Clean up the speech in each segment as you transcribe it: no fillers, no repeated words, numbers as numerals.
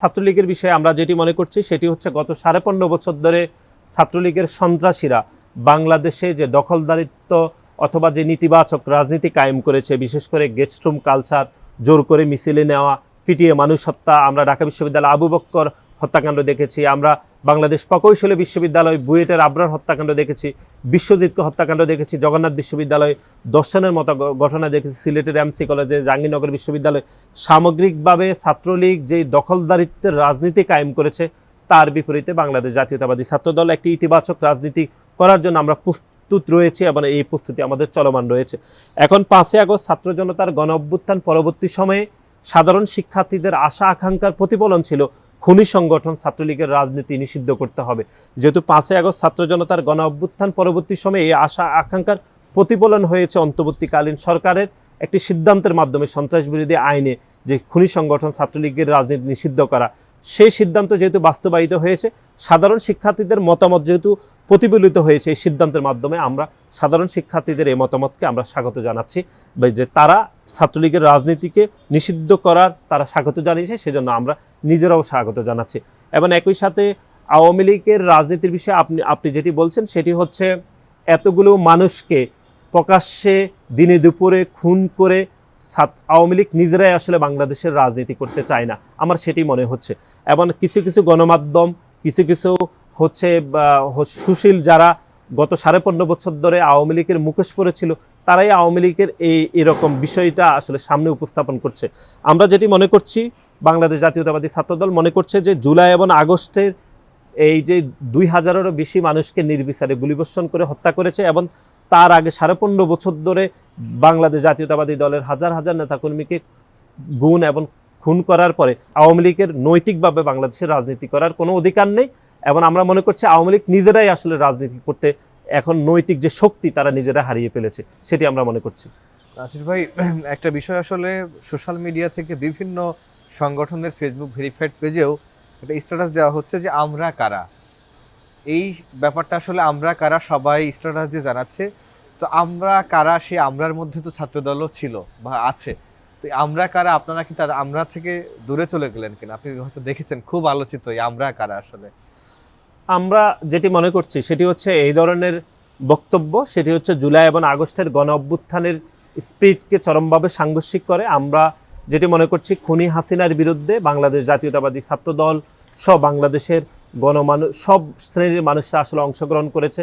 ছাত্রলীগের বিষয়ে আমরা যেটি মনে করছি সেটি হচ্ছে গত 15.5 বছর ধরে ছাত্রলীগের সন্ত্রাসীরা বাংলাদেশে যে দখলদারিত্ব অথবা যে নেতিবাচক রাজনীতি কায়েম করেছে, বিশেষ করে গেস্টরুম কালচার, জোর করে মিছিলে নেওয়া, পিটিয়ে মানুষ হত্যা, আমরা ঢাকা বিশ্ববিদ্যালয় আবু বক্কর হত্যাকাণ্ড দেখেছি, আমরা বাংলাদেশ প্রকৌশলী বিশ্ববিদ্যালয় বুয়েটের আবরার হত্যাকাণ্ড দেখেছি, বিশ্বজিৎকে হত্যাকাণ্ড দেখেছি, জগন্নাথ বিশ্ববিদ্যালয় দর্শনের মতো ঘটনা দেখেছি, সিলেটের এমসি কলেজে, জাহাঙ্গীরনগর বিশ্ববিদ্যালয়। সামগ্রিকভাবে ছাত্রলীগ যে দখলদারিত্বের রাজনীতি কায়েম করেছে তার বিপরীতে বাংলাদেশ জাতীয়তাবাদী ছাত্রদল একটি ইতিবাচক রাজনীতি করার জন্য আমরা প্রস্তুত রয়েছি এবং এই প্রস্তুতি আমাদের চলমান রয়েছে। এখন 5ই আগস্ট ছাত্র জনতার গণ অভ্যুত্থান পরবর্তী সময়ে সাধারণ শিক্ষার্থীদের আশা আকাঙ্ক্ষার প্রতিফলন ছিল খুনি সংগঠন ছাত্রলীগের রাজনীতি নিষিদ্ধ করতে হবে। যেহেতু 5ই আগস্ট ছাত্র জনতার গণ অভ্যুত্থান পরবর্তী সময়ে এই আশা আকাঙ্ক্ষার প্রতিফলন হয়েছে অন্তর্বর্তীকালীন সরকারের একটি সিদ্ধান্তের মাধ্যমে সন্ত্রাস বিরোধী আইনে যে খুনি সংগঠন ছাত্রলীগের রাজনীতি নিষিদ্ধ করা, সেই সিদ্ধান্ত যেহেতু বাস্তবায়িত হয়েছে, সাধারণ শিক্ষার্থীদের মতামত যেহেতু প্রতিফলিত হয়েছে এই সিদ্ধান্তের মাধ্যমে, আমরা সাধারণ শিক্ষার্থীদের এই মতামতকে আমরা স্বাগত জানাচ্ছি যে তারা ছাত্রলীগের রাজনীতিকে নিষিদ্ধ করার তারা স্বাগত জানিয়েছে, সেজন্য আমরা নিজেরাও স্বাগত জানাচ্ছি। এবং একই সাথে আওয়ামী লীগের রাজনীতির বিষয়ে আপনি যেটি বলছেন সেটি হচ্ছে এতগুলো মানুষকে প্রকাশ্যে দিনে দুপুরে খুন করে আওয়ামী লীগ নিজেরাই আসলে বাংলাদেশের রাজনীতি করতে চায় না, আমার সেটি মনে হচ্ছে। এবং কিছু কিছু গণমাধ্যম, কিছু কিছু হচ্ছে সুশীল যারা গত 15.5 বছর ধরে আওয়ামী লীগের মুখোশ পড়েছিল, তারাই আওয়ামী লীগের এরকম বিষয়টা আসলে সামনে উপস্থাপন করছে। আমরা যেটি মনে করছি, বাংলাদেশ জাতীয়তাবাদী ছাত্রদল মনে করছে যে জুলাই এবং আগস্টের এই যে 2000-এরও বেশি মানুষকে নির্বিচারে গুলিবর্ষণ করে হত্যা করেছে এবং তার আগে 15.5 বছর ধরে বাংলাদেশ জাতীয়তাবাদী দলের হাজার হাজার নেতাকর্মীকে গুণ এবং খুন করার পরে আওয়ামী লীগের নৈতিকভাবে বাংলাদেশের রাজনীতি করার কোনো অধিকার নেই। এবং আমরা মনে করছি আওয়ামী লীগ নিজেরাই আসলে রাজনীতি করতে এখন নৈতিক যে শক্তি তারা নিজেরা হারিয়ে ফেলেছে, সেটি আমরা মনে করছি। আশিস ভাই, একটা বিষয় আসলে সোশ্যাল মিডিয়া থেকে বিভিন্ন সংগঠনের ফেসবুক ভেরিফাইড পেজেও একটা স্ট্যাটাস দেওয়া হচ্ছে যে আমরা কারা। এই ব্যাপারটা আসলে আমরা কারা সবাই স্ট্যাটাস দিয়ে জানাচ্ছে, তো আমরা কারা, সে আমরার মধ্যে তো ছাত্রদলও ছিল বা আছে, তো আমরা কারা, আপনারা কি তার আমরা থেকে দূরে চলে গেলেন কিনা? আপনি হয়তো দেখেছেন, খুব আলোচিত এই আমরা কারা। আসলে আমরা যেটি মনে করছি সেটি হচ্ছে এই ধরনের বক্তব্য, সেটি হচ্ছে জুলাই এবং আগস্টের গণ অভ্যুত্থানের স্পিরিটকে চরমভাবে সাংঘর্ষিক করে। আমরা যেটি মনে করছি খুনি হাসিনার বিরুদ্ধে বাংলাদেশ জাতীয়তাবাদী ছাত্রদল সহ বাংলাদেশের সব শ্রেণীর মানুষরা আসলে অংশগ্রহণ করেছে।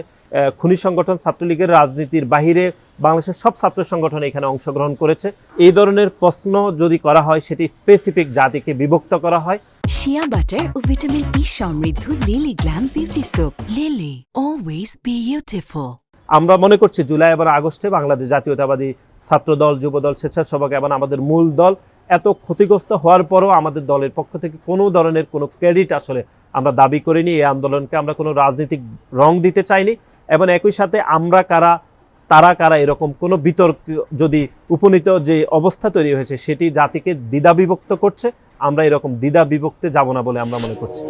খুনি সংগঠন ছাত্রলীগের রাজনীতির বাহিরে বাংলাদেশের সব ছাত্র সংগঠন এখানে অংশগ্রহণ করেছে। এই ধরনের প্রশ্ন যদি করা হয় সেটি স্পেসিফিক জাতিকে বিভক্ত করা হয়। শিয়া বাটার ও ভিটামিন ই সমৃদ্ধ lily glam beauty soap. Lily, always beautiful. আমরা মনে করছি জুলাই এবং আগস্টে বাংলাদেশ জাতীয়তাবাদী ছাত্রদল, যুবদল, স্বেচ্ছাসেবক এবং আমাদের মূল দল এত ক্ষতিগ্রস্ত হওয়ার পরও আমাদের দলের পক্ষ থেকে কোনো ধরনের কোনো ক্রেডিট আসলে আমরা দাবি করিনি। এই আন্দোলনকে আমরা কোনো রাজনৈতিক রং দিতে চাইনি এবং একই সাথে আমরা কারা তারা কারা এরকম কোনো বিতর্ক যদি উপনীত যে অবস্থা তৈরি হয়েছে সেটি জাতিকে দ্বিধা বিভক্ত করছে। আমরা এরকম দ্বিধা বিভক্তে যাব না বলে আমরা মনে করছি।